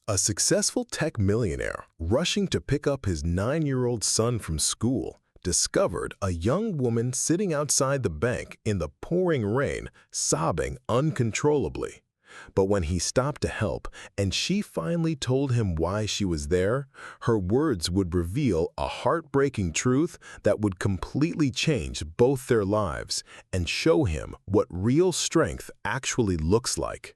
A successful tech millionaire rushing to pick up his 9-year-old son from school discovered a young woman sitting outside the bank in the pouring rain, sobbing uncontrollably. But when he stopped to help and she finally told him why she was there, her words would reveal a heartbreaking truth that would completely change both their lives and show him what real strength actually looks like.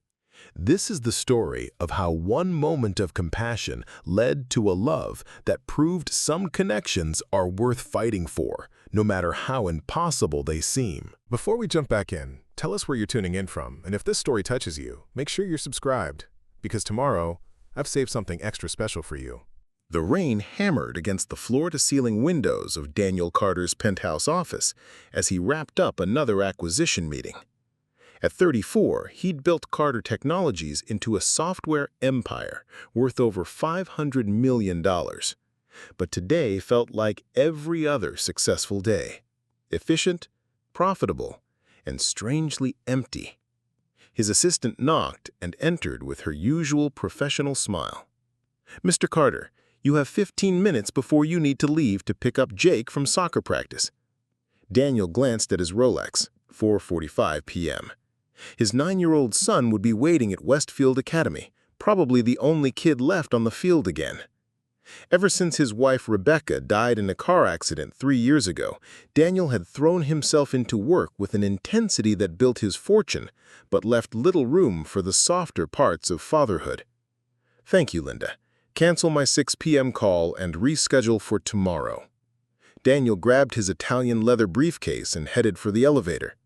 This is the story of how one moment of compassion led to a love that proved some connections are worth fighting for, no matter how impossible they seem. Before we jump back in, tell us where you're tuning in from, and if this story touches you, make sure you're subscribed, because tomorrow, I've saved something extra special for you. The rain hammered against the floor-to-ceiling windows of Daniel Carter's penthouse office as he wrapped up another acquisition meeting. At 34, he'd built Carter Technologies into a software empire worth over $500 million. But today felt like every other successful day. Efficient, profitable, and strangely empty. His assistant knocked and entered with her usual professional smile. "Mr. Carter, you have 15 minutes before you need to leave to pick up Jake from soccer practice." Daniel glanced at his Rolex, 4:45 p.m. His 9-year-old son would be waiting at Westfield Academy, probably the only kid left on the field again. Ever since his wife Rebecca died in a car accident 3 years ago, Daniel had thrown himself into work with an intensity that built his fortune, but left little room for the softer parts of fatherhood. "Thank you, Linda. Cancel my 6 p.m. call and reschedule for tomorrow." Daniel grabbed his Italian leather briefcase and headed for the elevator.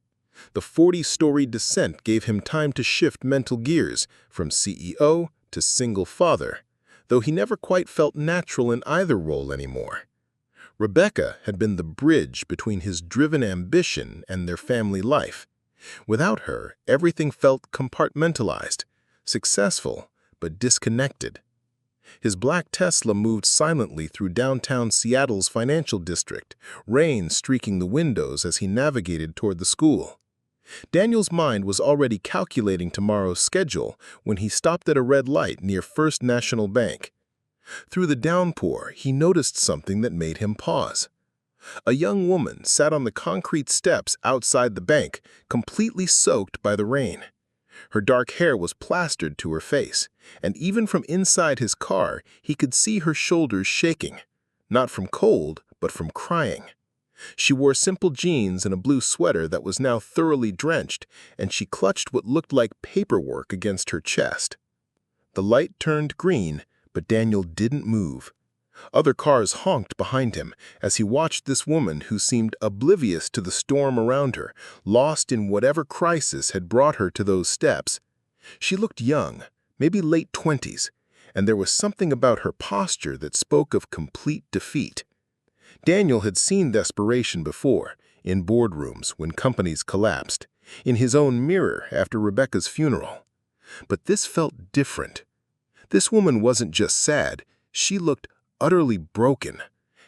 The 40-story descent gave him time to shift mental gears from CEO to single father, though he never quite felt natural in either role anymore. Rebecca had been the bridge between his driven ambition and their family life. Without her, everything felt compartmentalized, successful, but disconnected. His black Tesla moved silently through downtown Seattle's financial district, rain streaking the windows as he navigated toward the school. Daniel's mind was already calculating tomorrow's schedule when he stopped at a red light near First National Bank. Through the downpour, he noticed something that made him pause. A young woman sat on the concrete steps outside the bank, completely soaked by the rain. Her dark hair was plastered to her face, and even from inside his car, he could see her shoulders shaking, not from cold, but from crying. She wore simple jeans and a blue sweater that was now thoroughly drenched, and she clutched what looked like paperwork against her chest. The light turned green, but Daniel didn't move. Other cars honked behind him as he watched this woman who seemed oblivious to the storm around her, lost in whatever crisis had brought her to those steps. She looked young, maybe late 20s, and there was something about her posture that spoke of complete defeat. Daniel had seen desperation before, in boardrooms when companies collapsed, in his own mirror after Rebecca's funeral. But this felt different. This woman wasn't just sad, she looked utterly broken,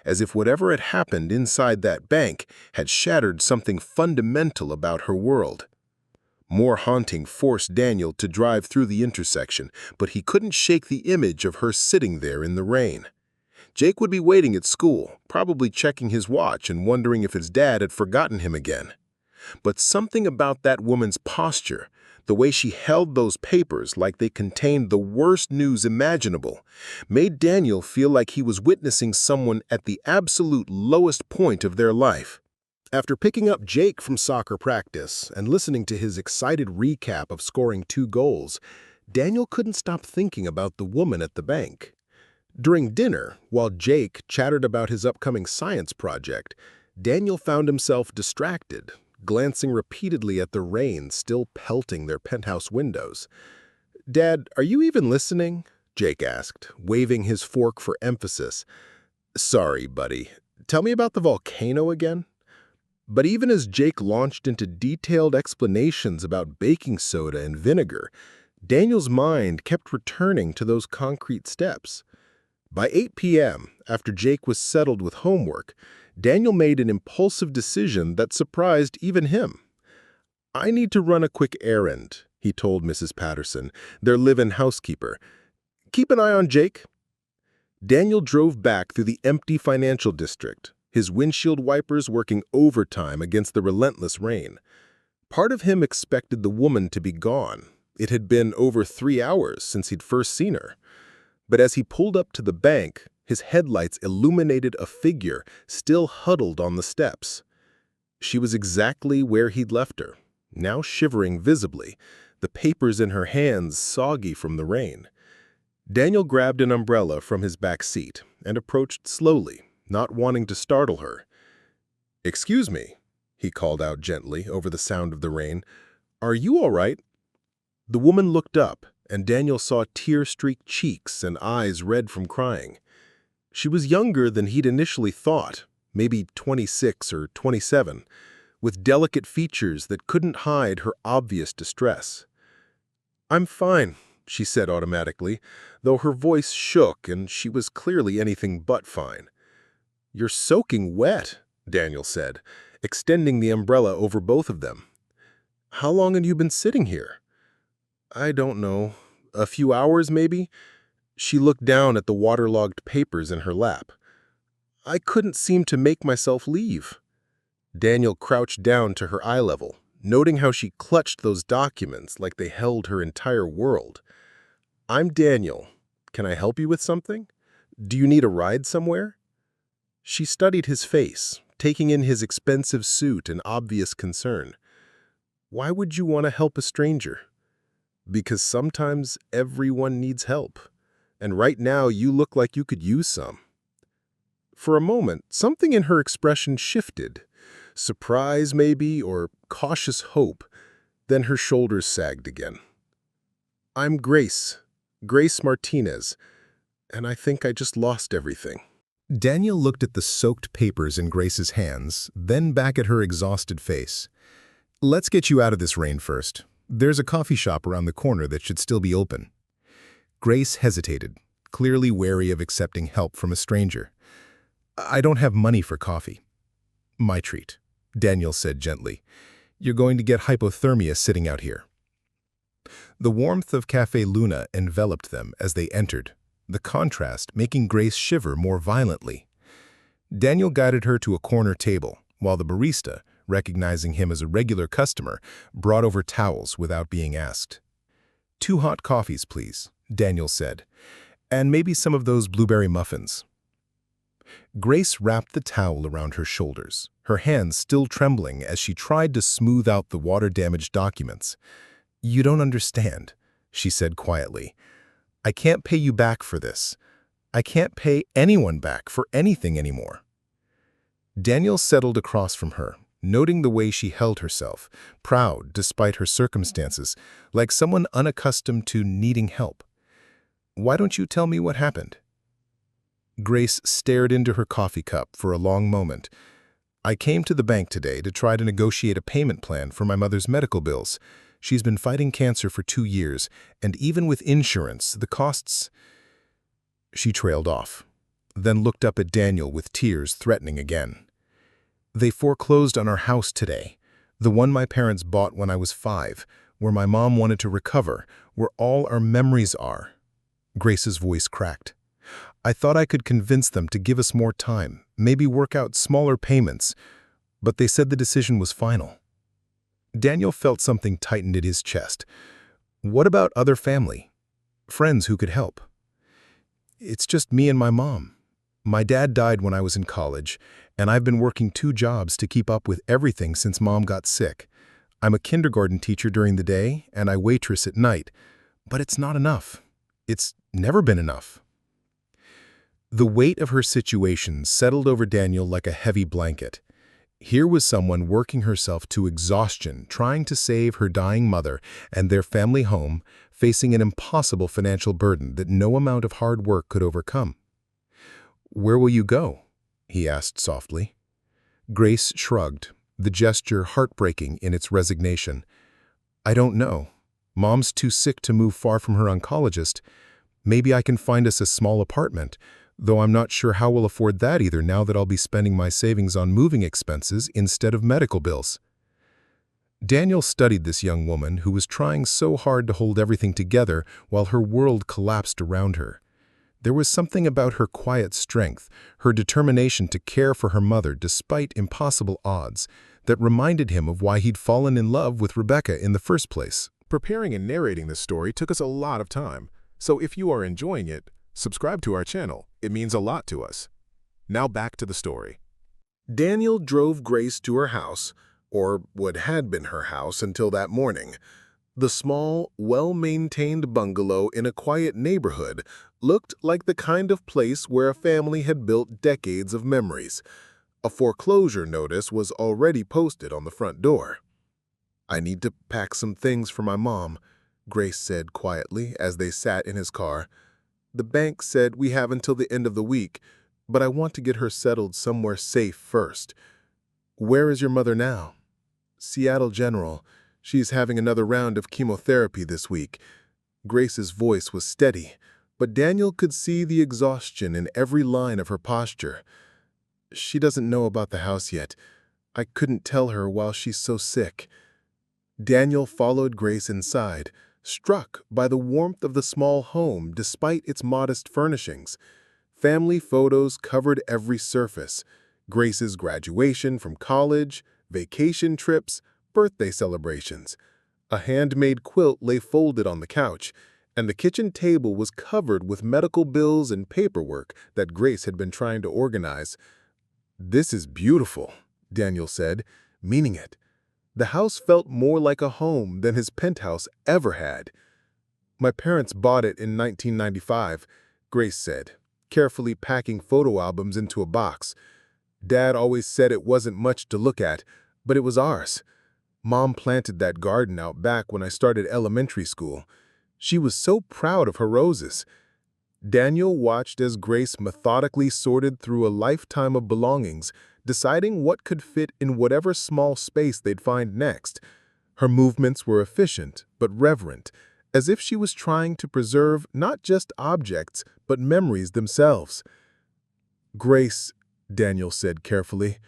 as if whatever had happened inside that bank had shattered something fundamental about her world. More haunting forced Daniel to drive through the intersection, but he couldn't shake the image of her sitting there in the rain. Jake would be waiting at school, probably checking his watch and wondering if his dad had forgotten him again. But something about that woman's posture, the way she held those papers like they contained the worst news imaginable, made Daniel feel like he was witnessing someone at the absolute lowest point of their life. After picking up Jake from soccer practice and listening to his excited recap of scoring 2 goals, Daniel couldn't stop thinking about the woman at the bank. During dinner, while Jake chattered about his upcoming science project, Daniel found himself distracted, glancing repeatedly at the rain still pelting their penthouse windows. "Dad, are you even listening?" Jake asked, waving his fork for emphasis. "Sorry, buddy. Tell me about the volcano again." But even as Jake launched into detailed explanations about baking soda and vinegar, Daniel's mind kept returning to those concrete steps. By 8 p.m., after Jake was settled with homework, Daniel made an impulsive decision that surprised even him. "I need to run a quick errand," he told Mrs. Patterson, their live-in housekeeper. Keep an eye on Jake." Daniel drove back through the empty financial district, his windshield wipers working overtime against the relentless rain. Part of him expected the woman to be gone. It had been over 3 hours since he'd first seen her. But as he pulled up to the bank, his headlights illuminated a figure still huddled on the steps. She was exactly where he'd left her, now shivering visibly, the papers in her hands soggy from the rain. Daniel grabbed an umbrella from his back seat and approached slowly, not wanting to startle her. "Excuse me," he called out gently over the sound of the rain. "Are you all right?" The woman looked up, and Daniel saw tear-streaked cheeks and eyes red from crying. She was younger than he'd initially thought, maybe 26 or 27, with delicate features that couldn't hide her obvious distress. "I'm fine," she said automatically, though her voice shook and she was clearly anything but fine. "You're soaking wet," Daniel said, extending the umbrella over both of them. "How long have you been sitting here?" "I don't know. A few hours, maybe?" She looked down at the waterlogged papers in her lap. "I couldn't seem to make myself leave." Daniel crouched down to her eye level, noting how she clutched those documents like they held her entire world. "I'm Daniel. Can I help you with something? Do you need a ride somewhere?" She studied his face, taking in his expensive suit and obvious concern. "Why would you want to help a stranger?" "Because sometimes everyone needs help. And right now you look like you could use some." For a moment, something in her expression shifted. Surprise, maybe, or cautious hope. Then her shoulders sagged again. "I'm Grace Martinez, and I think I just lost everything." Daniel looked at the soaked papers in Grace's hands, then back at her exhausted face. "Let's get you out of this rain first. There's a coffee shop around the corner that should still be open." Grace hesitated, clearly wary of accepting help from a stranger. "I don't have money for coffee." "My treat," Daniel said gently. "You're going to get hypothermia sitting out here." The warmth of Café Luna enveloped them as they entered, the contrast making Grace shiver more violently. Daniel guided her to a corner table, while the barista, recognizing him as a regular customer, brought over towels without being asked. "2 hot coffees, please," Daniel said, "and maybe some of those blueberry muffins." Grace wrapped the towel around her shoulders, her hands still trembling as she tried to smooth out the water-damaged documents. "You don't understand," she said quietly. "I can't pay you back for this. I can't pay anyone back for anything anymore." Daniel settled across from her, noting the way she held herself, proud despite her circumstances, like someone unaccustomed to needing help. "Why don't you tell me what happened?" Grace stared into her coffee cup for a long moment. "I came to the bank today to try to negotiate a payment plan for my mother's medical bills. She's been fighting cancer for 2 years, and even with insurance, the costs—" She trailed off, then looked up at Daniel with tears threatening again. "They foreclosed on our house today, the one my parents bought when I was 5, where my mom wanted to recover, where all our memories are." Grace's voice cracked. "I thought I could convince them to give us more time, maybe work out smaller payments, but they said the decision was final." Daniel felt something tighten at his chest. "What about other family? Friends who could help?" "It's just me and my mom. My dad died when I was in college, and I've been working 2 jobs to keep up with everything since Mom got sick. I'm a kindergarten teacher during the day, and I waitress at night, but it's not enough. It's never been enough." The weight of her situation settled over Daniel like a heavy blanket. Here was someone working herself to exhaustion, trying to save her dying mother and their family home, facing an impossible financial burden that no amount of hard work could overcome. "Where will you go?" he asked softly. Grace shrugged, the gesture heartbreaking in its resignation. "I don't know. Mom's too sick to move far from her oncologist. Maybe I can find us a small apartment, though I'm not sure how we'll afford that either now that I'll be spending my savings on moving expenses instead of medical bills." Daniel studied this young woman who was trying so hard to hold everything together while her world collapsed around her. There was something about her quiet strength, her determination to care for her mother despite impossible odds, that reminded him of why he'd fallen in love with Rebecca in the first place. Preparing and narrating this story took us a lot of time, so if you are enjoying it, subscribe to our channel. It means a lot to us. Now back to the story. Daniel drove Grace to her house, or what had been her house until that morning. The small, well-maintained bungalow in a quiet neighborhood looked like the kind of place where a family had built decades of memories. A foreclosure notice was already posted on the front door. "I need to pack some things for my mom," Grace said quietly as they sat in his car. "The bank said we have until the end of the week, but I want to get her settled somewhere safe first." "Where is your mother now?" "Seattle General. She's having another round of chemotherapy this week." Grace's voice was steady, but Daniel could see the exhaustion in every line of her posture. "She doesn't know about the house yet. I couldn't tell her while she's so sick." Daniel followed Grace inside, struck by the warmth of the small home despite its modest furnishings. Family photos covered every surface: Grace's graduation from college, vacation trips, birthday celebrations. A handmade quilt lay folded on the couch, and the kitchen table was covered with medical bills and paperwork that Grace had been trying to organize. "This is beautiful," Daniel said, meaning it. The house felt more like a home than his penthouse ever had. "My parents bought it in 1995, Grace said, carefully packing photo albums into a box. "Dad always said it wasn't much to look at, but it was ours. Mom planted that garden out back when I started elementary school. She was so proud of her roses." Daniel watched as Grace methodically sorted through a lifetime of belongings, deciding what could fit in whatever small space they'd find next. Her movements were efficient but reverent, as if she was trying to preserve not just objects, but memories themselves. "Grace," Daniel said carefully,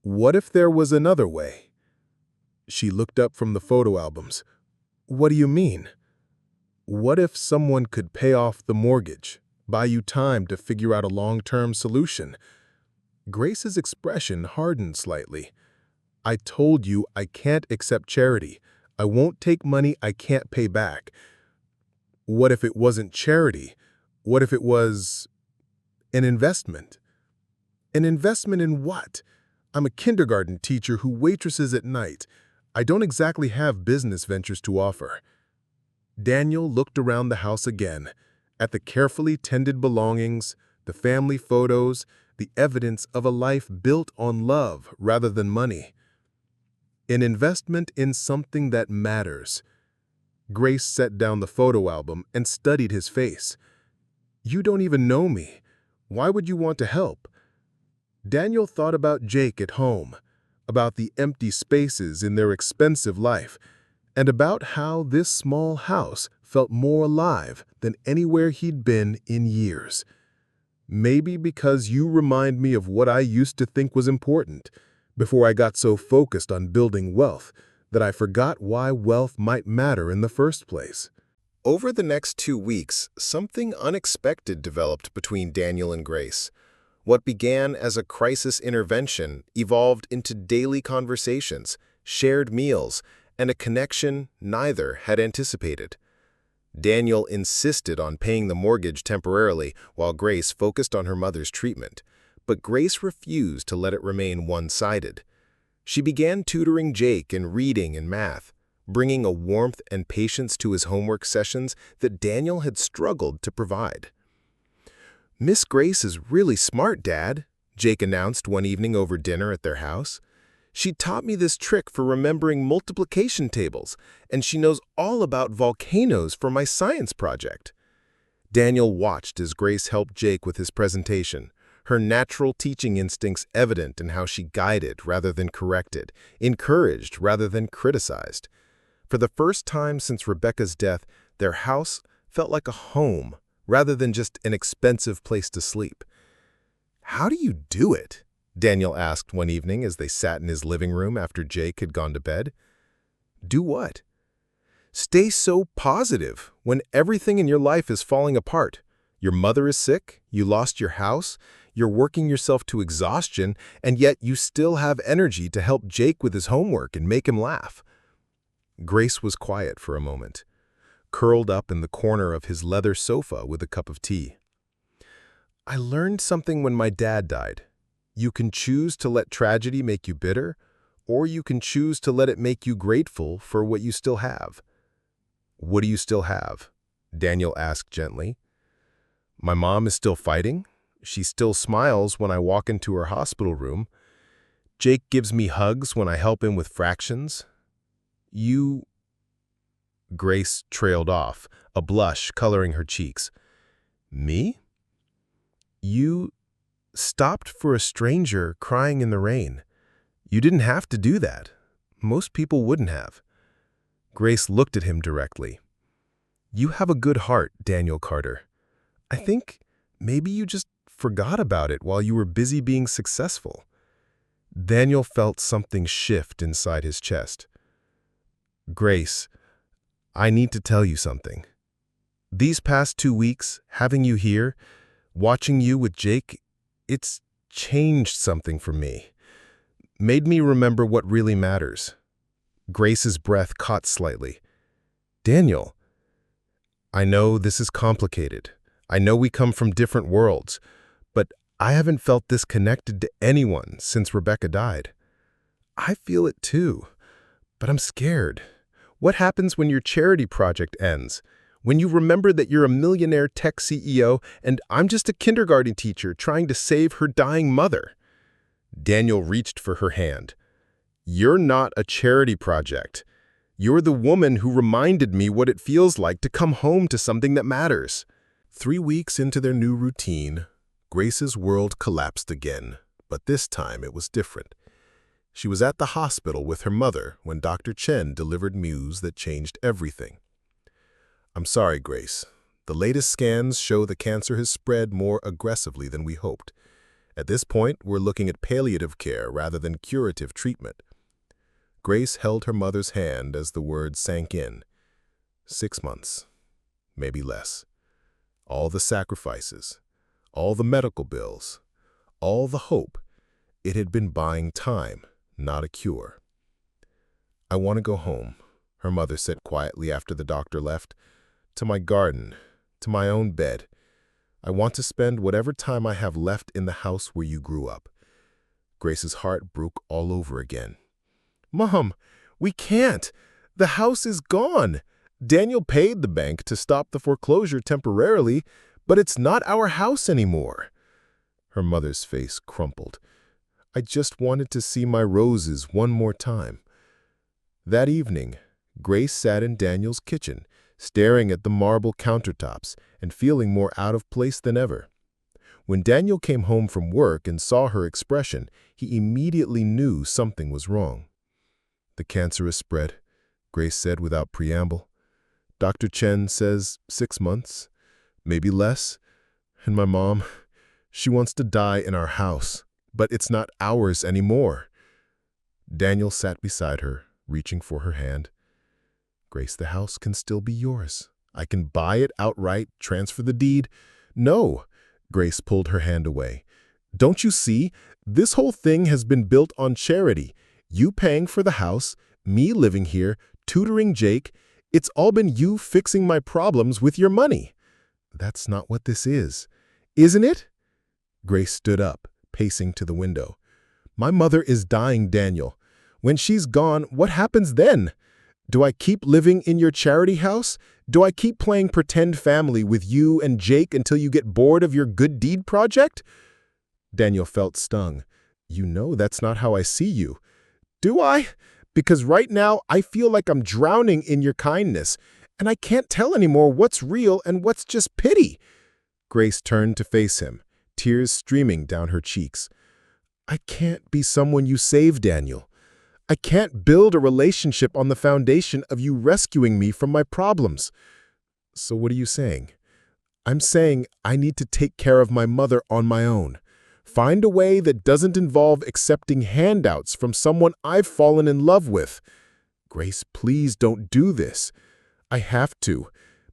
"what if there was another way?" She looked up from the photo albums. "What do you mean?" "What if someone could pay off the mortgage, buy you time to figure out a long-term solution?" Grace's expression hardened slightly. "I told you I can't accept charity. I won't take money I can't pay back." "What if it wasn't charity? What if it was an investment?" "An investment in what? I'm a kindergarten teacher who waitresses at night. I don't exactly have business ventures to offer." Daniel looked around the house again, at the carefully tended belongings, the family photos, the evidence of a life built on love rather than money. An investment in something that matters. Grace set down the photo album and studied his face. "You don't even know me. Why would you want to help?" Daniel thought about Jake at home, about the empty spaces in their expensive life, and about how this small house felt more alive than anywhere he'd been in years. "Maybe because you remind me of what I used to think was important, before I got so focused on building wealth that I forgot why wealth might matter in the first place." Over the next 2 weeks, something unexpected developed between Daniel and Grace. What began as a crisis intervention evolved into daily conversations, shared meals, and a connection neither had anticipated. Daniel insisted on paying the mortgage temporarily while Grace focused on her mother's treatment, but Grace refused to let it remain one-sided. She began tutoring Jake in reading and math, bringing a warmth and patience to his homework sessions that Daniel had struggled to provide. "Miss Grace is really smart, Dad," Jake announced one evening over dinner at their house. "She taught me this trick for remembering multiplication tables, and she knows all about volcanoes for my science project." Daniel watched as Grace helped Jake with his presentation, her natural teaching instincts evident in how she guided rather than corrected, encouraged rather than criticized. For the first time since Rebecca's death, their house felt like a home rather than just an expensive place to sleep. "How do you do it?" Daniel asked one evening as they sat in his living room after Jake had gone to bed. Do what? Stay so positive when everything in your life is falling apart. Your mother is sick, you lost your house, you're working yourself to exhaustion, and yet you still have energy to help Jake with his homework and make him laugh. Grace was quiet for a moment, curled up in the corner of his leather sofa with a cup of tea. I learned something when my dad died. You can choose to let tragedy make you bitter, or you can choose to let it make you grateful for what you still have. What do you still have? Daniel asked gently. My mom is still fighting. She still smiles when I walk into her hospital room. Jake gives me hugs when I help him with fractions. You... Grace trailed off, a blush coloring her cheeks. Me? You stopped for a stranger crying in the rain. You didn't have to do that. Most people wouldn't have. Grace looked at him directly. You have a good heart, Daniel Carter. I think maybe you just forgot about it while you were busy being successful. Daniel felt something shift inside his chest. Grace, I need to tell you something. These past 2 weeks, having you here, watching you with Jake, it's changed something for me. Made me remember what really matters. Grace's breath caught slightly. Daniel, I know this is complicated. I know we come from different worlds, but I haven't felt this connected to anyone since Rebecca died. I feel it too, but I'm scared. What happens when your charity project ends? When you remember that you're a millionaire tech CEO and I'm just a kindergarten teacher trying to save her dying mother? Daniel reached for her hand. You're not a charity project. You're the woman who reminded me what it feels like to come home to something that matters. 3 weeks into their new routine, Grace's world collapsed again, but this time it was different. She was at the hospital with her mother when Dr. Chen delivered news that changed everything. I'm sorry, Grace. The latest scans show the cancer has spread more aggressively than we hoped. At this point, we're looking at palliative care rather than curative treatment. Grace held her mother's hand as the words sank in. 6 months, maybe less. All the sacrifices, all the medical bills, all the hope. It had been buying time, not a cure. I want to go home, her mother said quietly after the doctor left. To my garden, to my own bed. I want to spend whatever time I have left in the house where you grew up. Grace's heart broke all over again. Mom, we can't. The house is gone. Daniel paid the bank to stop the foreclosure temporarily, but it's not our house anymore. Her mother's face crumpled. I just wanted to see my roses one more time. That evening, Grace sat in Daniel's kitchen, staring at the marble countertops and feeling more out of place than ever. When Daniel came home from work and saw her expression, he immediately knew something was wrong. The cancer has spread, Grace said without preamble. Dr. Chen says 6 months, maybe less. And my mom, she wants to die in our house, but it's not ours anymore. Daniel sat beside her, reaching for her hand. Grace, the house can still be yours. I can buy it outright, transfer the deed. No, Grace pulled her hand away. Don't you see? This whole thing has been built on charity. You paying for the house, me living here, tutoring Jake. It's all been you fixing my problems with your money. That's not what this is. Isn't it? Grace stood up, pacing to the window. My mother is dying, Daniel. When she's gone, what happens then? Do I keep living in your charity house? Do I keep playing pretend family with you and Jake until you get bored of your good deed project? Daniel felt stung. You know that's not how I see you. Do I? Because right now I feel like I'm drowning in your kindness, and I can't tell anymore what's real and what's just pity. Grace turned to face him, tears streaming down her cheeks. I can't be someone you save, Daniel. I can't build a relationship on the foundation of you rescuing me from my problems. So what are you saying? I'm saying I need to take care of my mother on my own. Find a way that doesn't involve accepting handouts from someone I've fallen in love with. Grace, please don't do this. I have to.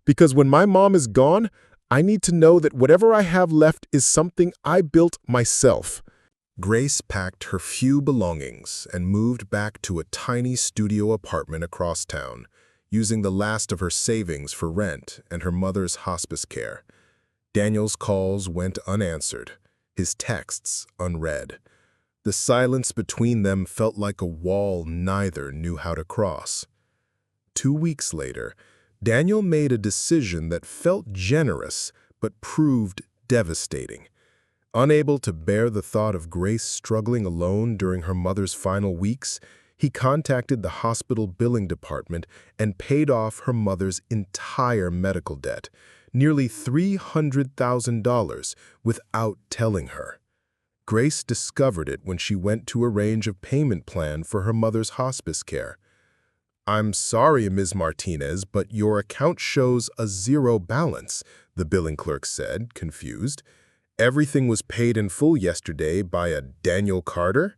Because when my mom is gone, I need to know that whatever I have left is something I built myself. Grace packed her few belongings and moved back to a tiny studio apartment across town, using the last of her savings for rent and her mother's hospice care. Daniel's calls went unanswered, his texts unread. The silence between them felt like a wall neither knew how to cross. 2 weeks later, Daniel made a decision that felt generous but proved devastating. Unable to bear the thought of Grace struggling alone during her mother's final weeks, he contacted the hospital billing department and paid off her mother's entire medical debt, nearly $300,000, without telling her. Grace discovered it when she went to arrange a payment plan for her mother's hospice care. "I'm sorry, Ms. Martinez, but your account shows a zero balance," the billing clerk said, confused. "Everything was paid in full yesterday by a Daniel Carter?"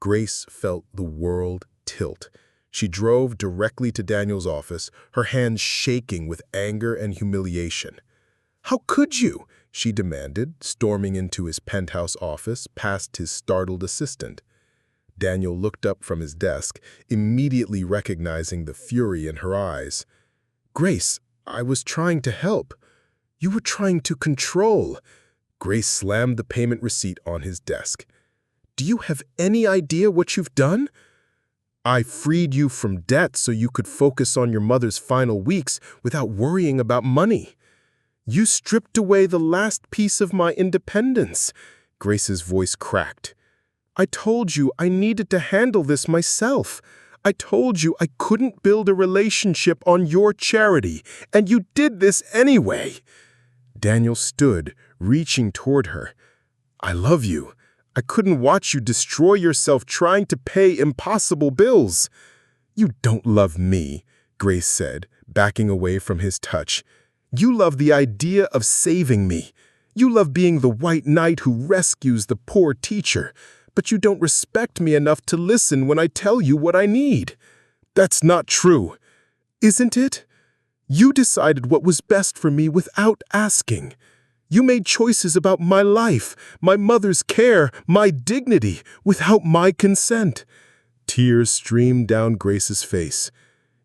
Grace felt the world tilt. She drove directly to Daniel's office, her hands shaking with anger and humiliation. "How could you?" she demanded, storming into his penthouse office past his startled assistant. Daniel looked up from his desk, immediately recognizing the fury in her eyes. "Grace, I was trying to help. You were trying to control." Grace slammed the payment receipt on his desk. "Do you have any idea what you've done? I freed you from debt so you could focus on your mother's final weeks without worrying about money. You stripped away the last piece of my independence." Grace's voice cracked. "I told you I needed to handle this myself. I told you I couldn't build a relationship on your charity, and you did this anyway." Daniel stood, reaching toward her. "I love you. I couldn't watch you destroy yourself trying to pay impossible bills." "You don't love me," Grace said, backing away from his touch. "You love the idea of saving me. You love being the white knight who rescues the poor teacher, but you don't respect me enough to listen when I tell you what I need." "That's not true." "Isn't it? You decided what was best for me without asking. You made choices about my life, my mother's care, my dignity, without my consent." Tears streamed down Grace's face.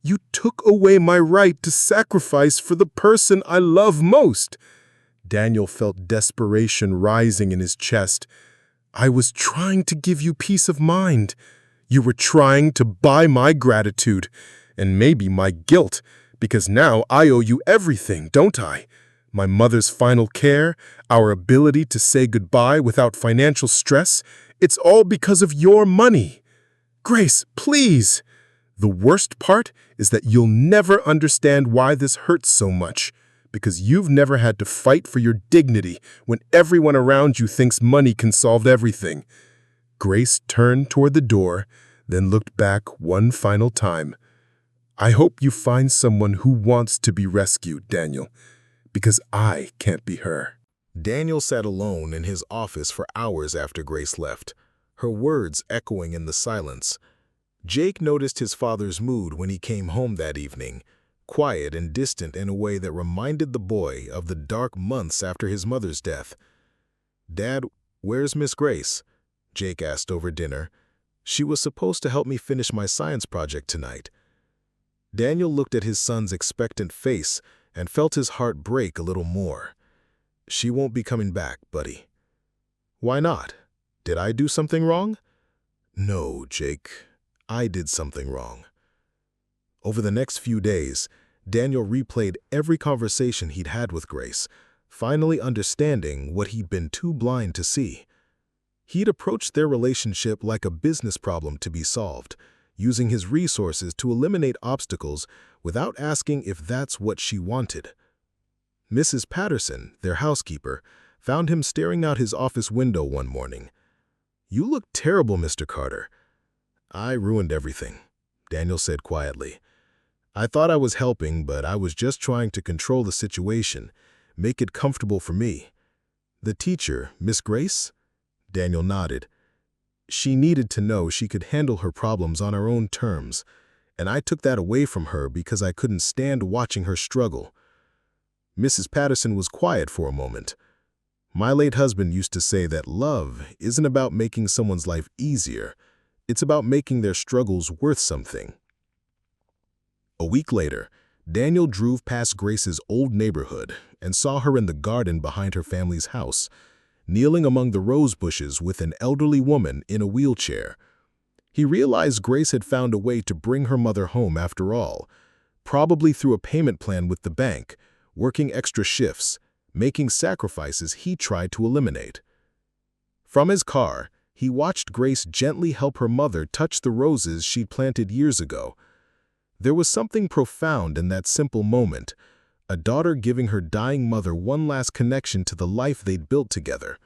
"You took away my right to sacrifice for the person I love most." Daniel felt desperation rising in his chest. "I was trying to give you peace of mind. You were trying to buy my gratitude, and maybe my guilt, because now I owe you everything, don't I? My mother's final care, our ability to say goodbye without financial stress, it's all because of your money. Grace, please." "The worst part is that you'll never understand why this hurts so much, because you've never had to fight for your dignity when everyone around you thinks money can solve everything." Grace turned toward the door, then looked back one final time. "I hope you find someone who wants to be rescued, Daniel, because I can't be her." Daniel sat alone in his office for hours after Grace left, her words echoing in the silence. Jake noticed his father's mood when he came home that evening, quiet and distant in a way that reminded the boy of the dark months after his mother's death. "Dad, where's Miss Grace?" Jake asked over dinner. "She was supposed to help me finish my science project tonight." Daniel looked at his son's expectant face and felt his heart break a little more. "She won't be coming back, buddy." "Why not? Did I do something wrong?" "No, Jake, I did something wrong." Over the next few days, Daniel replayed every conversation he'd had with Grace, finally understanding what he'd been too blind to see. He'd approached their relationship like a business problem to be solved, using his resources to eliminate obstacles without asking if that's what she wanted. Mrs. Patterson, their housekeeper, found him staring out his office window one morning. "You look terrible, Mr. Carter." "I ruined everything," Daniel said quietly. "I thought I was helping, but I was just trying to control the situation, make it comfortable for me." "The teacher, Miss Grace?" Daniel nodded. "She needed to know she could handle her problems on her own terms, and I took that away from her because I couldn't stand watching her struggle." Mrs. Patterson was quiet for a moment. "My late husband used to say that love isn't about making someone's life easier. It's about making their struggles worth something." A week later, Daniel drove past Grace's old neighborhood and saw her in the garden behind her family's house, kneeling among the rose bushes with an elderly woman in a wheelchair. He realized Grace had found a way to bring her mother home after all, probably through a payment plan with the bank, working extra shifts, making sacrifices he tried to eliminate. From his car, he watched Grace gently help her mother touch the roses she'd planted years ago. There was something profound in that simple moment, a daughter giving her dying mother one last connection to the life they'd built together,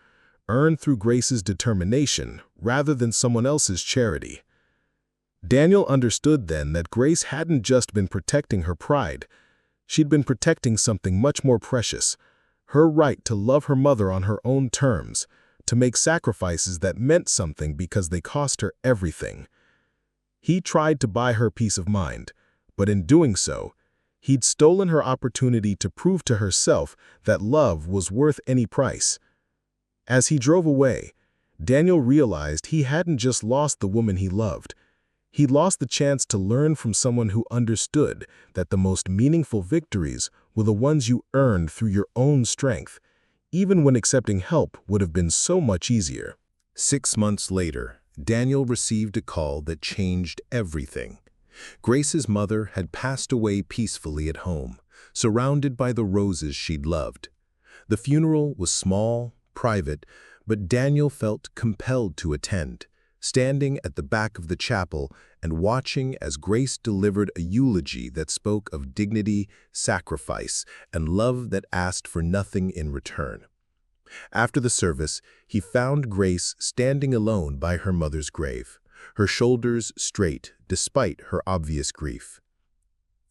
earned through Grace's determination rather than someone else's charity. Daniel understood then that Grace hadn't just been protecting her pride. She'd been protecting something much more precious, her right to love her mother on her own terms, to make sacrifices that meant something because they cost her everything. He tried to buy her peace of mind, but in doing so, he'd stolen her opportunity to prove to herself that love was worth any price. As he drove away, Daniel realized he hadn't just lost the woman he loved. He'd lost the chance to learn from someone who understood that the most meaningful victories were the ones you earned through your own strength, even when accepting help would have been so much easier. 6 months later, Daniel received a call that changed everything. Grace's mother had passed away peacefully at home, surrounded by the roses she'd loved. The funeral was small, private, but Daniel felt compelled to attend, standing at the back of the chapel and watching as Grace delivered a eulogy that spoke of dignity, sacrifice, and love that asked for nothing in return. After the service, he found Grace standing alone by her mother's grave, her shoulders straight despite her obvious grief.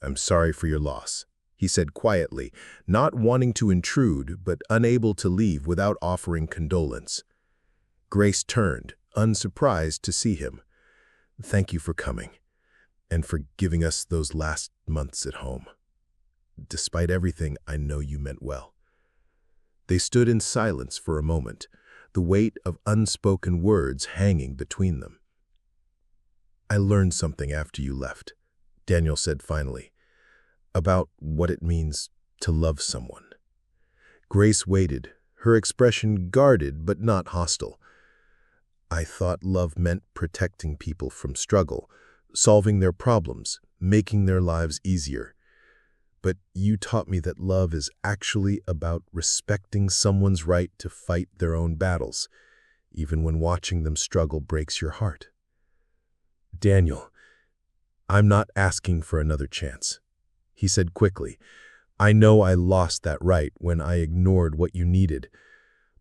"I'm sorry for your loss," he said quietly, not wanting to intrude but unable to leave without offering condolence. Grace turned, unsurprised to see him. "Thank you for coming, and for giving us those last months at home. Despite everything, I know you meant well." They stood in silence for a moment, the weight of unspoken words hanging between them. "I learned something after you left," Daniel said finally, "about what it means to love someone." Grace waited, her expression guarded but not hostile. "I thought love meant protecting people from struggle, solving their problems, making their lives easier. But you taught me that love is actually about respecting someone's right to fight their own battles, even when watching them struggle breaks your heart." "Daniel, I'm not asking for another chance," he said quickly. "I know I lost that right when I ignored what you needed,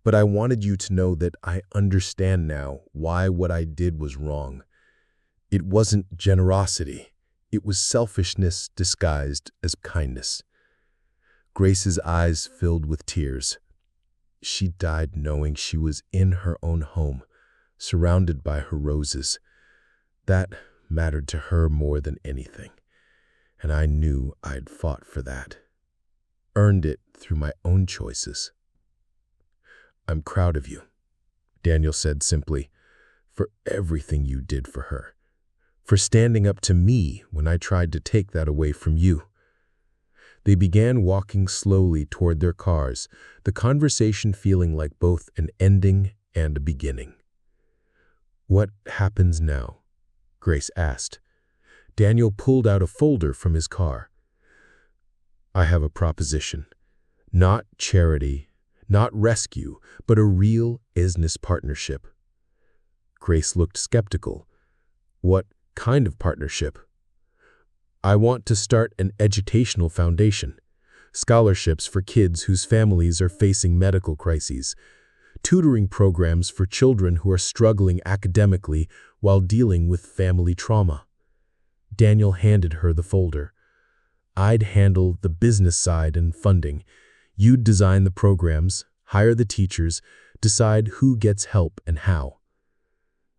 but I wanted you to know that I understand now why what I did was wrong. It wasn't generosity. It was selfishness disguised as kindness." Grace's eyes filled with tears. She died knowing she was in her own home, surrounded by her roses. That mattered to her more than anything, and I knew I'd fought for that, earned it through my own choices. "I'm proud of you," Daniel said simply, "for everything you did for her, for standing up to me when I tried to take that away from you." They began walking slowly toward their cars, the conversation feeling like both an ending and a beginning. "What happens now?" Grace asked. Daniel pulled out a folder from his car. "I have a proposition. Not charity, not rescue, but a real business partnership." Grace looked skeptical. "What kind of partnership?" "I want to start an educational foundation. Scholarships for kids whose families are facing medical crises. Tutoring programs for children who are struggling academically while dealing with family trauma." Daniel handed her the folder. "I'd handle the business side and funding. You'd design the programs, hire the teachers, decide who gets help and how."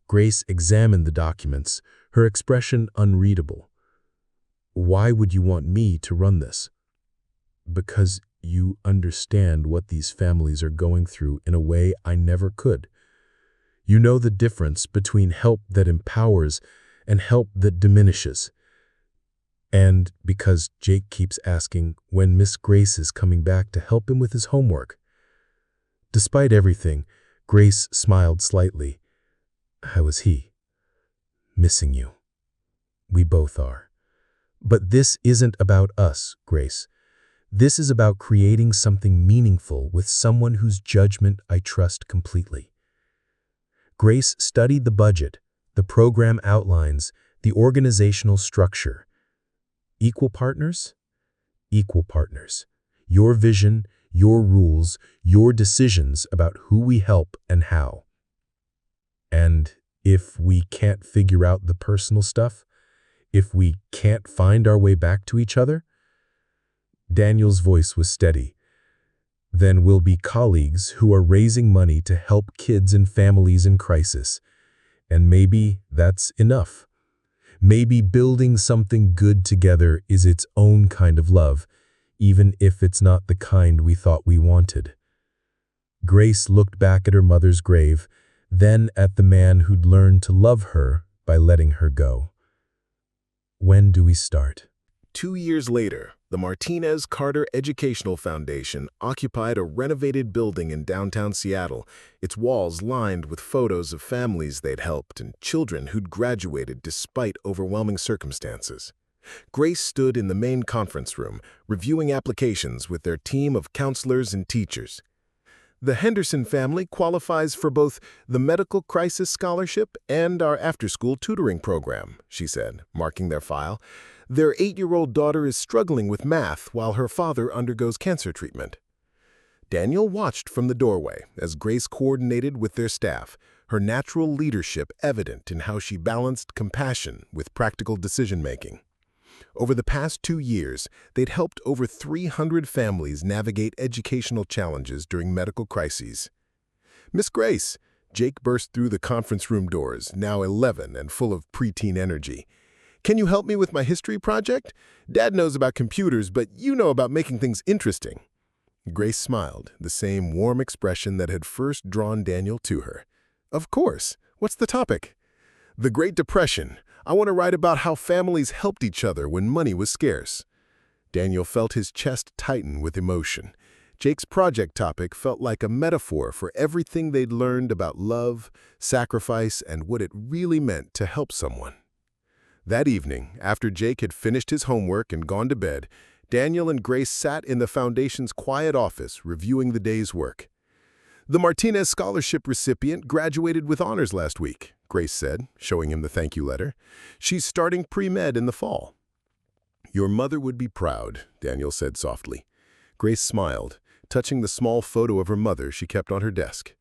Grace examined the documents, her expression unreadable. Why would you want me to run this? Because you understand what these families are going through in a way I never could. You know the difference between help that empowers and help that diminishes. And because Jake keeps asking when Miss Grace is coming back to help him with his homework. Despite everything, Grace smiled slightly. How is he? Missing you. We both are. But this isn't about us, Grace. This is about creating something meaningful with someone whose judgment I trust completely. Grace studied the budget, the program outlines, the organizational structure. Equal partners? Equal partners. Your vision, your rules, your decisions about who we help and how. And if we can't figure out the personal stuff, if we can't find our way back to each other, Daniel's voice was steady. Then we'll be colleagues who are raising money to help kids and families in crisis. And maybe that's enough. Maybe building something good together is its own kind of love, even if it's not the kind we thought we wanted. Grace looked back at her mother's grave, then at the man who'd learned to love her by letting her go. When do we start? 2 years later, the Martinez Carter Educational Foundation occupied a renovated building in downtown Seattle, its walls lined with photos of families they'd helped and children who'd graduated despite overwhelming circumstances. Grace stood in the main conference room, reviewing applications with their team of counselors and teachers. The Henderson family qualifies for both the Medical Crisis Scholarship and our after-school tutoring program, she said, marking their file. Their 8-year-old daughter is struggling with math while her father undergoes cancer treatment. Daniel watched from the doorway as Grace coordinated with their staff, her natural leadership evident in how she balanced compassion with practical decision-making. Over the past 2 years, they'd helped over 300 families navigate educational challenges during medical crises. Miss Grace, Jake burst through the conference room doors, now 11 and full of preteen energy. Can you help me with my history project? Dad knows about computers, but you know about making things interesting. Grace smiled, the same warm expression that had first drawn Daniel to her. Of course. What's the topic? The Great Depression. I want to write about how families helped each other when money was scarce. Daniel felt his chest tighten with emotion. Jake's project topic felt like a metaphor for everything they'd learned about love, sacrifice, and what it really meant to help someone. That evening, after Jake had finished his homework and gone to bed, Daniel and Grace sat in the Foundation's quiet office reviewing the day's work. The Martinez Scholarship recipient graduated with honors last week, Grace said, showing him the thank you letter. She's starting pre-med in the fall. Your mother would be proud, Daniel said softly. Grace smiled, touching the small photo of her mother she kept on her desk.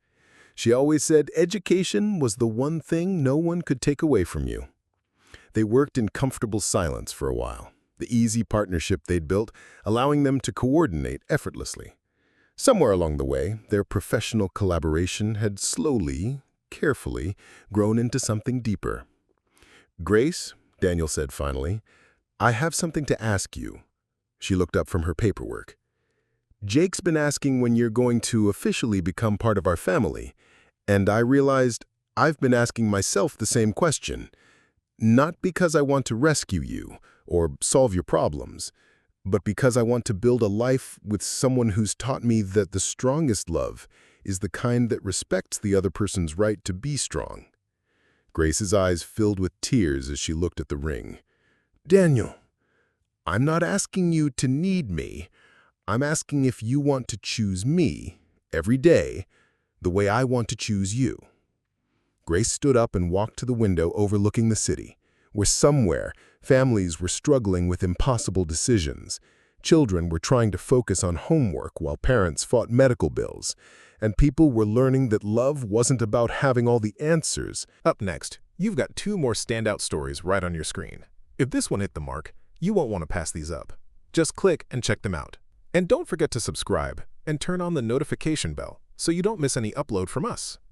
She always said education was the one thing no one could take away from you. They worked in comfortable silence for a while, the easy partnership they'd built, allowing them to coordinate effortlessly. Somewhere along the way, their professional collaboration had slowly, carefully, grown into something deeper. Grace, Daniel said finally, I have something to ask you. She looked up from her paperwork. Jake's been asking when you're going to officially become part of our family, and I realized I've been asking myself the same question. Not because I want to rescue you or solve your problems, but because I want to build a life with someone who's taught me that the strongest love is the kind that respects the other person's right to be strong. Grace's eyes filled with tears as she looked at the ring. Daniel, I'm not asking you to need me. I'm asking if you want to choose me every day the way I want to choose you. Grace stood up and walked to the window overlooking the city, where somewhere families were struggling with impossible decisions. Children were trying to focus on homework while parents fought medical bills, and people were learning that love wasn't about having all the answers. Up next, you've got 2 more standout stories right on your screen. If this one hit the mark, you won't want to pass these up. Just click and check them out. And don't forget to subscribe and turn on the notification bell so you don't miss any upload from us.